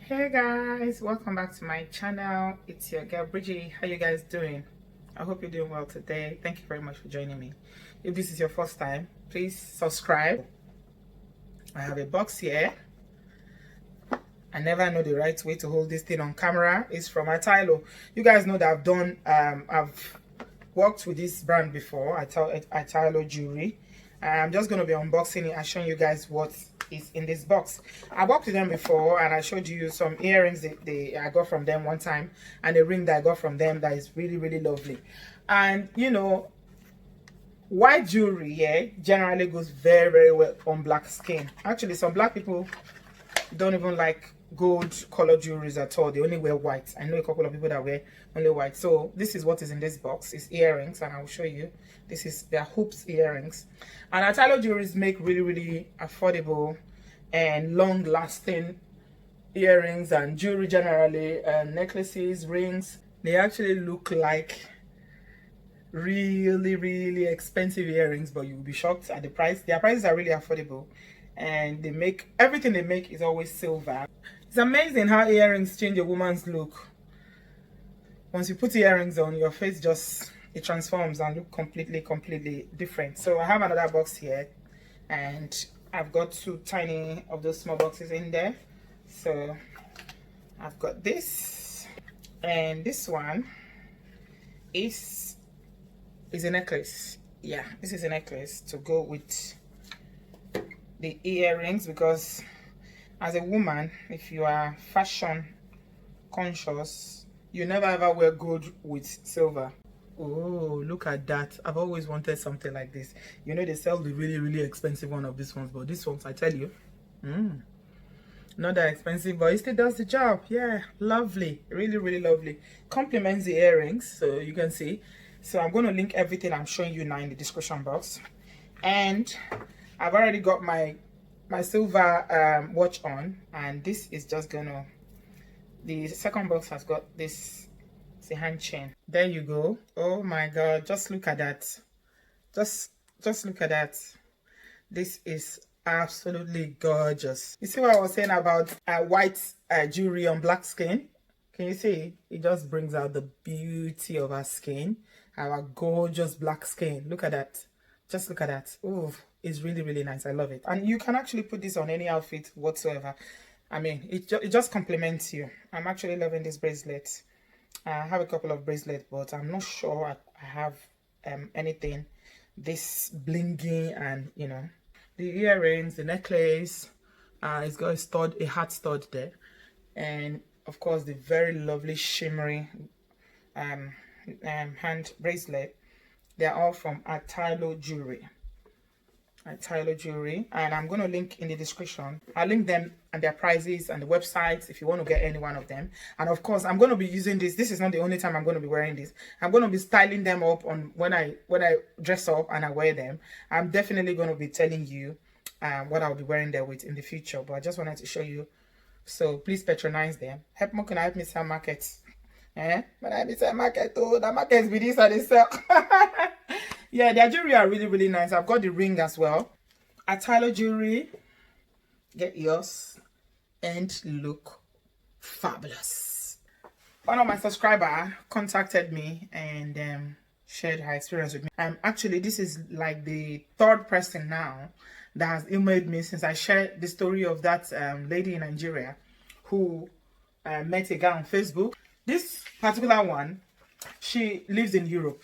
Hey guys, welcome back to my channel. It's your girl Bridgie. How you guys doing? I hope you're doing well today. Thank you very much for joining me. If this is your first time, please subscribe. I have a box here. I never know the right way to hold this thing on camera. It's from ITALO. You guys know that I've worked with this brand before, ITALO jewelry. I'm just going to be unboxing it and showing you guys what is in this box. I worked with them before and I showed you some earrings I got from them one time, and a ring that I got from them that is really lovely. And you know, white jewelry generally goes very well on black skin. Actually, some black people don't even like gold color jewelries at all. They only wear white. I know a couple of people that wear only white. So this is what is in this box. It's earrings, and I will show you. This is their hoops earrings. And ITALO jewelries make really affordable and long lasting earrings and jewelry generally, necklaces, rings. They actually look like really expensive earrings, but you'll be shocked at the price. Their prices are really affordable, and they make everything they make is always silver. It's amazing how earrings change a woman's look. Once you put earrings on, your face it transforms and look completely different. So I have another box here, and I've got two tiny of those small boxes in there. So I've got this, and this one is a necklace. Yeah, this is a necklace to go with the earrings, because as a woman, if you are fashion conscious, you never ever wear gold with silver. Oh, look at that. I've always wanted something like this. You know, they sell the really expensive one of these ones, but this ones, I tell you, not that expensive, but it still does the job. Yeah, lovely, really lovely. Complements the earrings, so you can see. So I'm going to link everything I'm showing you now in the description box. And I've already got my silver watch on, and this is just gonna, the second box has got this. It's a hand chain. There you go. Oh my god, just look at that. Just look at that. This is absolutely gorgeous. You see what I was saying about white jewelry on black skin? Can you see? It just brings out the beauty of our skin, our gorgeous black skin. Look at that. Just look at that. Oh, it's really nice. I love it. And you can actually put this on any outfit whatsoever. I mean, it just complements you. I'm actually loving this bracelet. I have a couple of bracelets, but I'm not sure I have anything this blingy, and you know, the earrings, the necklace. It's got a heart stud there, and of course the very lovely shimmery hand bracelet. They're all from ITALO jewelry. ITALO jewelry, and I'm going to link in the description. I'll link them and their prices and the websites if you want to get any one of them. And of course, I'm going to be using this. This is not the only time I'm going to be wearing this. I'm going to be styling them up on when I dress up and I wear them. I'm definitely going to be telling you what I'll be wearing there with in the future. But I just wanted to show you. So please patronize them. Help me sell markets. When I sell market, oh, the markets be this and they sell. Yeah, their jewelry are really nice. I've got the ring as well. ITALO jewelry. Get yours and look fabulous. One of my subscribers contacted me and shared her experience with me. Actually, this is like the third person now that has emailed me since I shared the story of that lady in Nigeria who met a guy on Facebook. This particular one, she lives in Europe.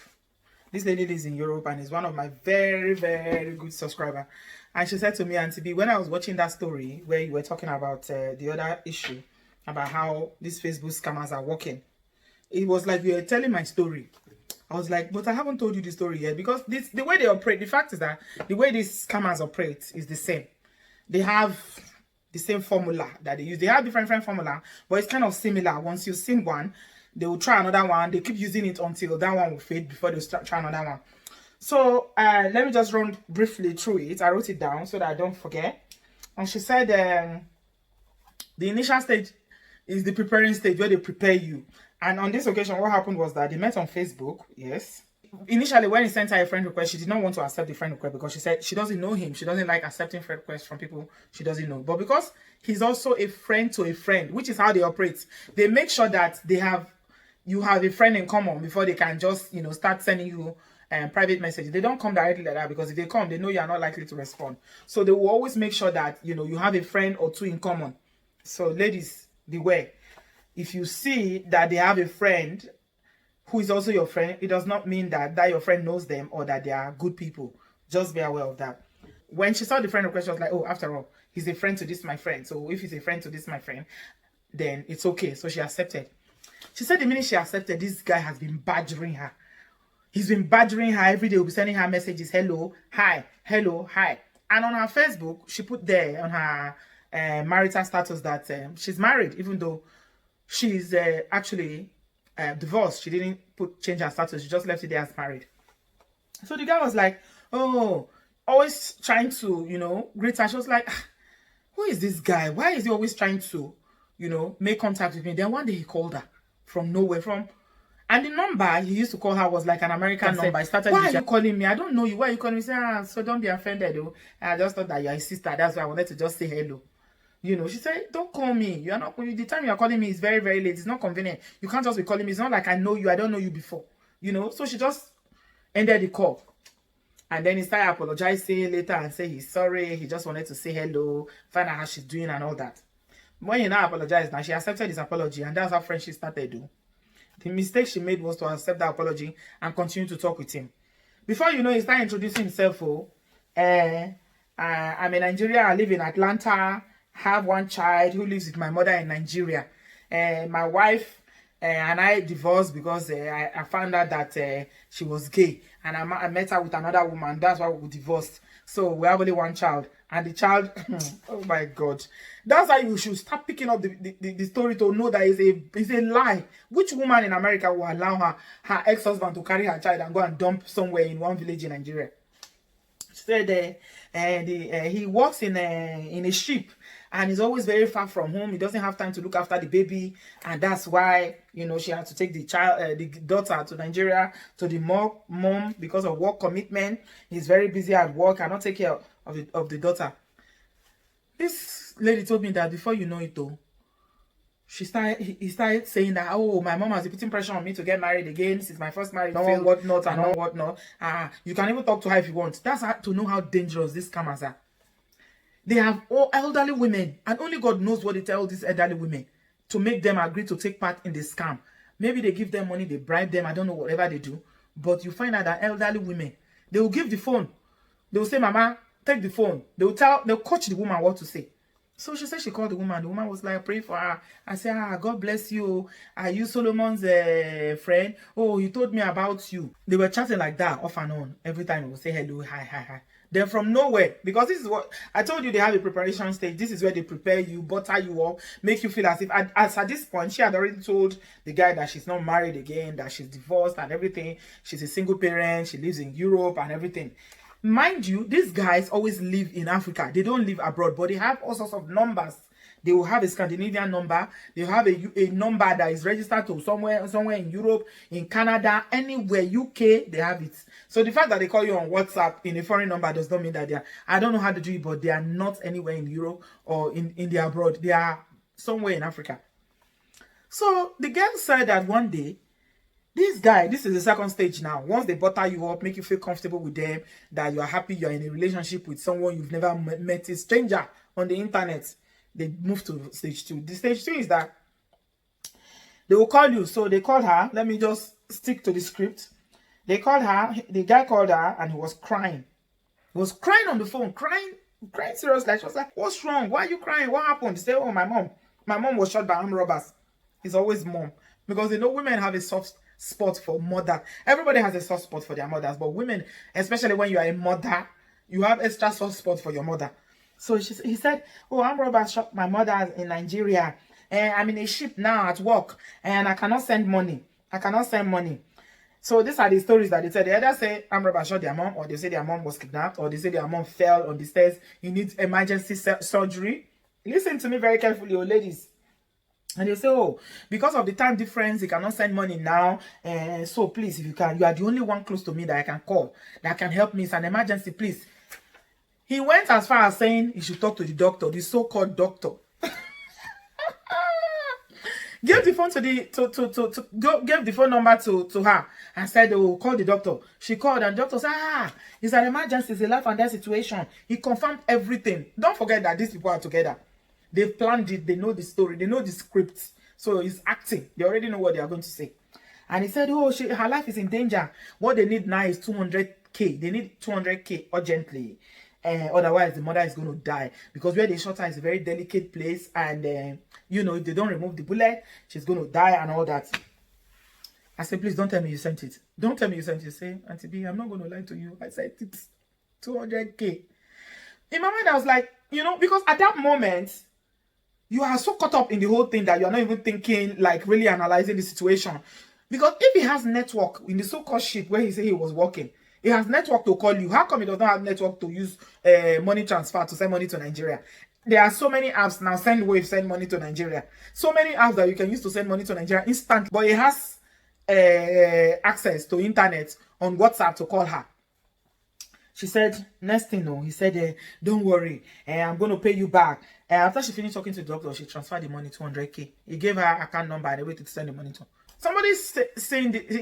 This lady lives in Europe and is one of my very good subscribers. And she said to me, Auntie B, when I was watching that story where you were talking about the other issue, about how these Facebook scammers are working, it was like you were telling my story. I was like, but I haven't told you the story yet, because the way they operate, the fact is that the way these scammers operate is the same. They have the same formula that they use. They have different formula, but it's kind of similar. Once you've seen one, they will try another one. They keep using it until that one will fade before they start trying another one. So let me just run briefly through it. I wrote it down so that I don't forget. And she said the initial stage is the preparing stage, where they prepare you. And on this occasion, what happened was that they met on Facebook. Yes. initially when he sent her a friend request, she did not want to accept the friend request because she said she doesn't know him. She doesn't like accepting friend requests from people she doesn't know. But because he's also a friend to a friend, which is how they operate, they make sure that you have a friend in common before they can just, you know, start sending you private messages. They don't come directly like that, because if they come, they know you are not likely to respond. So they will always make sure that, you know, you have a friend or two in common. So ladies, beware. If you see that they have a friend who is also your friend, it does not mean that your friend knows them or that they are good people. Just be aware of that. When she saw the friend request, she was like, oh, after all, he's a friend to this my friend. So if he's a friend to this my friend, then it's okay. So she accepted. She said the minute she accepted, this guy has been badgering her. He's been badgering her every day. He'll be sending her messages, hello, hi, hello, hi. And on her Facebook, she put there on her marital status that she's married, even though she's actually divorced. She didn't change her status. She just left it there as married. So the guy was like, oh, always trying to, you know, greet her. She was like, who is this guy? Why is he always trying to, you know, make contact with me? Then one day he called her from nowhere, and the number he used to call her was like an American number. I started, why are you calling me? I don't know you. Why are you calling me? Say, so don't be offended though. I just thought that you're a sister. That's why I wanted to just say hello. You know, she said, don't call me. You are not, the time you are calling me is very, very late. It's not convenient. You can't just be calling me. It's not like I know you. I don't know you before. You know, so she just ended the call. And then he started apologizing later and say he's sorry. He just wanted to say hello, find out how she's doing and all that. When he now apologized, now she accepted his apology, and that's how friendship started though. The mistake she made was to accept that apology and continue to talk with him. Before you know, he started introducing himself. I'm in Nigeria. I live in Atlanta. Have one child who lives with my mother in Nigeria. My wife and I divorced because I found out that she was gay, and I met her with another woman. That's why we divorced. So we have only one child, and the child, oh my God, that's why you should start picking up the story to know that it's a lie. Which woman in America will allow her ex-husband to carry her child and go and dump somewhere in one village in Nigeria? She said he works in a ship, and he's always very far from home. He doesn't have time to look after the baby, and that's why, you know, she had to take the daughter to Nigeria to the mom because of work commitment. He's very busy at work, cannot take care of the daughter. This lady told me that before you know it though, he started saying that, oh, my mom has been putting pressure on me to get married again. This is my first marriage, no whatnot and all whatnot. You can even talk to her if you want. That's how to know how dangerous these scammers are. They have all elderly women, and only God knows what they tell these elderly women to make them agree to take part in the scam. Maybe they give them money, they bribe them, I don't know, whatever they do. But you find out that elderly women, they will give the phone. They will say, Mama, take the phone. They'll coach the woman what to say. So she said she called the woman. The woman was like, pray for her. I said, God bless you. Are you Solomon's friend? Oh, he told me about you. They were chatting like that off and on. Every time he would say hello, hi. Then from nowhere, because this is what I told you, they have a preparation stage. This is where they prepare you, butter you up, make you feel as if, as at this point, she had already told the guy that she's not married again, that she's divorced and everything. She's a single parent. She lives in Europe and everything. Mind you, these guys always live in Africa. They don't live abroad, but they have all sorts of numbers. They will have a Scandinavian number. They have a number that is registered to somewhere in Europe, in Canada, anywhere, UK, they have it. So the fact that they call you on WhatsApp in a foreign number does not mean that they are, I don't know how to do it, but they are not anywhere in Europe or in the abroad. They are somewhere in Africa. So the girl said that one day, this guy, this is the second stage now. Once they butter you up, make you feel comfortable with them, that you are happy you're in a relationship with someone you've never met, a stranger on the internet, they move to stage 2. The stage 2 is that they will call you. So they called her. Let me just stick to the script. They called her. The guy called her and he was crying. He was crying on the phone, crying seriously. She was like, what's wrong? Why are you crying? What happened? He said, oh, my mom. My mom was shot by armed robbers. It's always mom. Because they know women have a soft spot for mother. Everybody has a soft spot for their mothers, but women, especially when you are a mother, you have extra soft spot for your mother. So he said, oh, armed robbers shot my mother in Nigeria, and I'm in a ship now at work, and I cannot send money. So these are the stories that they said. They either say armed robbers shot their mom, or they say their mom was kidnapped, or they say their mom fell on the stairs. He needs emergency surgery. Listen to me very carefully, oh ladies. And they say, oh, because of the time difference, he cannot send money now. So please, if you can, you are the only one close to me that I can call, that can help me. It's an emergency, please. He went as far as saying he should talk to the doctor, the so-called doctor. Gave the phone to gave the phone number to her and said, oh, call the doctor. She called and the doctor said, it's an emergency, it's a life and death situation. He confirmed everything. Don't forget that these people are together. They've planned it, they know the story, they know the script. So he's acting. They already know what they are going to say. And he said, oh, her life is in danger. What they need now is 200K. They need 200K urgently. Otherwise, the mother is going to die. Because where they shot her is a very delicate place. And, you know, if they don't remove the bullet, she's going to die and all that. I said, please don't tell me you sent it. Don't tell me you sent it. Say, Auntie B, I'm not going to lie to you. I said it's 200K. In my mind, I was like, you know, because at that moment, you are so caught up in the whole thing that you are not even thinking, like really analyzing the situation. Because if he has network in the so-called ship where he said he was working, he has network to call you. How come he does not have network to use money transfer to send money to Nigeria? There are so many apps now. Sendwave send money to Nigeria. So many apps that you can use to send money to Nigeria instantly. But he has access to internet on WhatsApp to call her. She said, next thing, no, he said, don't worry, I'm going to pay you back. After she finished talking to the doctor, she transferred the money, 200K. He gave her account number and a way to send the money to. Somebody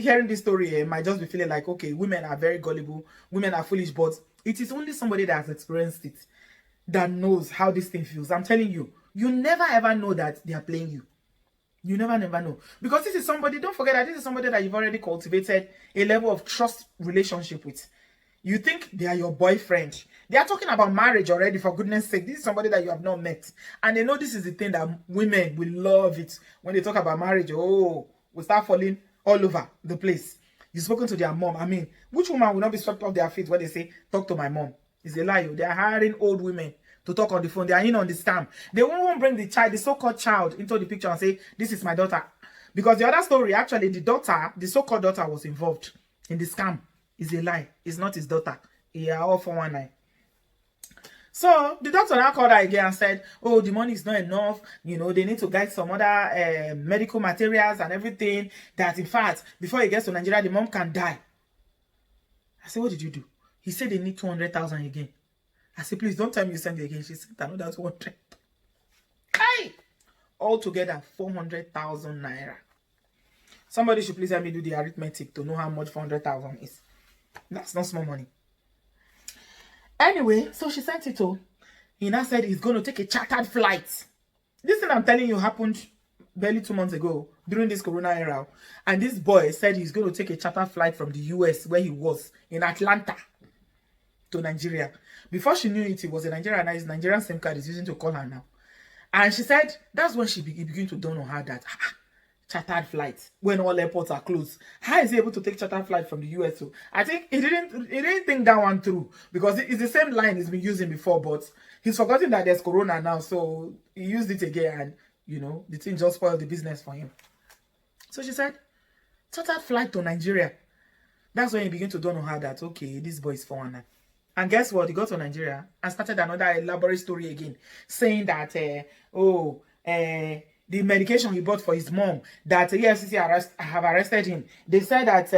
hearing this story might just be feeling like, okay, women are very gullible, women are foolish, but it is only somebody that has experienced it that knows how this thing feels. I'm telling you, you never ever know that they are playing you. You never know. Because this is somebody, don't forget that this is somebody that you've already cultivated a level of trust relationship with. You think they are your boyfriend. They are talking about marriage already, for goodness sake. This is somebody that you have not met. And they know this is the thing that women will love it. When they talk about marriage, oh, we start falling all over the place. You've spoken to their mom. I mean, which woman will not be swept off their feet when they say, talk to my mom? It's a lie. They are hiring old women to talk on the phone. They are in on the scam. They won't bring the child, the so-called child, into the picture and say, this is my daughter. Because the other story, actually, the daughter, the so-called daughter was involved in the scam. Is a lie. It's not his daughter. He are all 419. So the doctor now called her again and said, oh, the money is not enough. You know, they need to get some other medical materials and everything. That in fact, before he gets to Nigeria, the mom can die. I said, what did you do? He said they need 200,000 again. I said, please don't tell me you send it again. She said, another 200. Hey! Altogether, 400,000 naira. Somebody should please help me do the arithmetic to know how much 400,000 is. That's not small money. Anyway, so she sent it to. He now said he's going to take a chartered flight. This thing I'm telling you happened barely 2 months ago during this corona era. And this boy said he's going to take a chartered flight from the US where he was in Atlanta to Nigeria. Before she knew it, he was a Nigerian. His Nigerian SIM card is using to call her now. And she said that's when she began to dawn on her that chartered flights when all airports are closed. How is he able to take chartered flight from the US? So I think he didn't think that one through, because it's the same line he's been using before, but he's forgotten that there's corona now, so he used it again, and you know the thing just spoiled the business for him. So she said, chartered flight to Nigeria. That's when he began to dawn on her that okay, this boy is 419. And guess what? He got to Nigeria and started another elaborate story again, saying that the medication he bought for his mom, that the EFCC have arrested him. They said that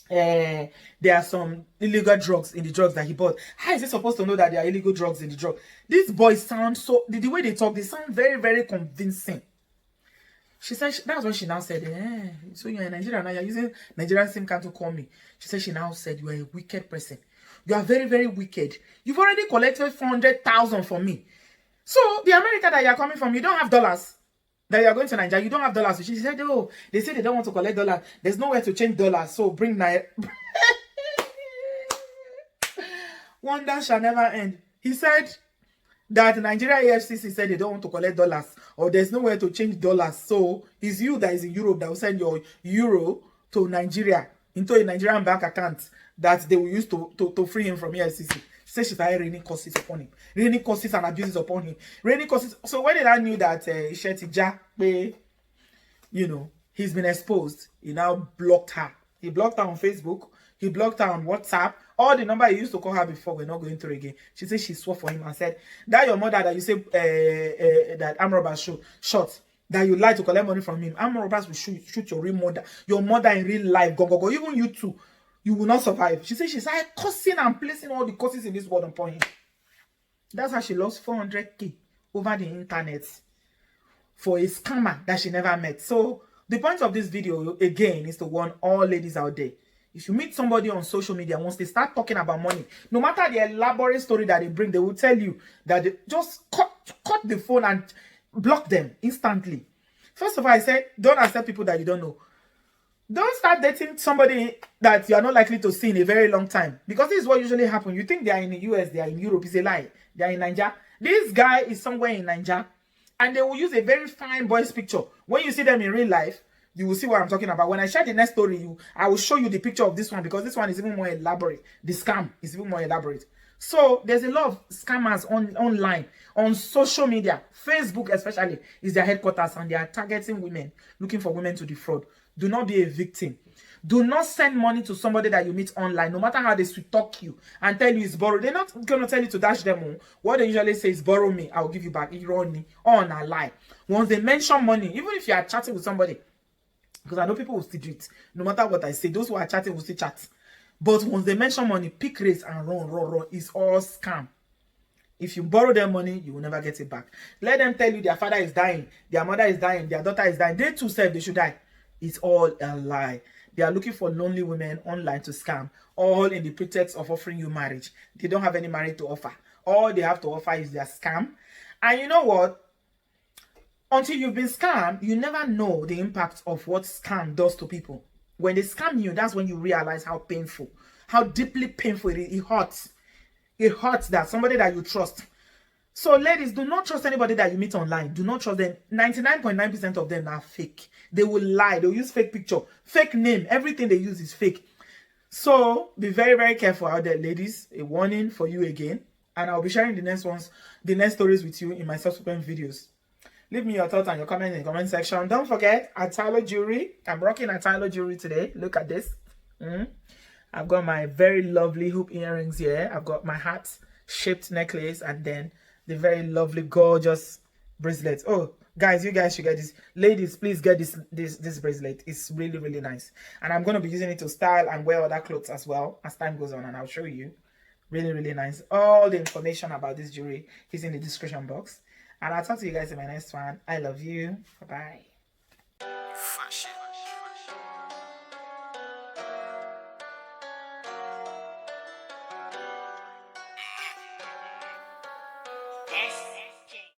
there are some illegal drugs in the drugs that he bought. How is he supposed to know that there are illegal drugs in the drug? These boys sound so, the way they talk, they sound very, very convincing. She said, that's when she now said, so you're in Nigeria now, you're using Nigerian SIM card to call me. She said, she now said, you are a wicked person. You are very, very wicked. You've already collected 400,000 from me. So, the America that you're coming from, you don't have dollars. That you're going to Nigeria, you don't have dollars. She said, oh, they say they don't want to collect dollars. There's nowhere to change dollars, so bring Naira. Wonder shall never end. He said that Nigeria EFCC said they don't want to collect dollars, or there's nowhere to change dollars. So, it's you that is in Europe that will send your euro to Nigeria, into a Nigerian bank account that they will use to free him from EFCC. She said she started raining curses upon him. Raining curses and abuses upon him. Raining curses. So when I knew that you know, he's been exposed, he now blocked her. He blocked her on Facebook. He blocked her on WhatsApp. All the number he used to call her before we're not going through again. She said she swore for him and said, that your mother that you say that arm robber shot, that you lie to collect money from him. Armed robbers will shoot your mother in real life. Go. Even you too, you will not survive. She said she's like cursing and placing all the curses in this world upon him. That's how she lost 400K over the internet for a scammer that she never met. So the point of this video again is to warn all ladies out there. If you meet somebody on social media, once they start talking about money, no matter the elaborate story that they bring, they will tell you that they just cut the phone and block them instantly. First of all, I said, don't accept people that you don't know. Don't start dating somebody that you are not likely to see in a very long time. Because this is what usually happens. You think they are in the US, they are in Europe. It's a lie. They are in Nigeria. This guy is somewhere in Nigeria. And they will use a very fine boy's picture. When you see them in real life, you will see what I'm talking about. When I share the next story, I will show you the picture of this one because this one is even more elaborate. The scam is even more elaborate. So there's a lot of scammers online, on social media. Facebook especially is their headquarters, and they are targeting women, looking for women to defraud. Do not be a victim. Do not send money to somebody that you meet online, no matter how they sweet talk you and tell you it's borrowed. They're not going to tell you to dash them on. What they usually say is, borrow me, I'll give you back. Irony, on a lie. Once they mention money, even if you are chatting with somebody, because I know people will still do it. No matter what I say, those who are chatting will still chat. But once they mention money, pick rates and run. It's all scam. If you borrow their money, you will never get it back. Let them tell you their father is dying, their mother is dying, their daughter is dying. They too said they should die. It's all a lie. They are looking for lonely women online to scam, all in the pretext of offering you marriage. They don't have any marriage to offer. All they have to offer is their scam. And you know what? Until you've been scammed, you never know the impact of what scam does to people. When they scam you, that's when you realize how painful, how deeply painful it is. It hurts. It hurts that somebody that you trust. So ladies, do not trust anybody that you meet online. Do not trust them. 99.9% of them are fake. They will lie. They'll use fake picture, fake name. Everything they use is fake. So be very, very careful out there, ladies. A warning for you again. And I'll be sharing the next stories with you in my subsequent videos. Leave me your thoughts and your comments in the comment section. Don't forget, ITALO jewelry. I'm rocking ITALO jewelry today. Look at this. I've got my very lovely hoop earrings here. I've got my heart-shaped necklace, and then the very lovely, gorgeous bracelet. Oh, guys, you guys should get this. Ladies, please get this bracelet. It's really, really nice. And I'm going to be using it to style and wear other clothes as well as time goes on, and I'll show you. Really, really nice. All the information about this jewelry is in the description box. And I'll talk to you guys in my next one. I love you. Bye-bye. Fashion.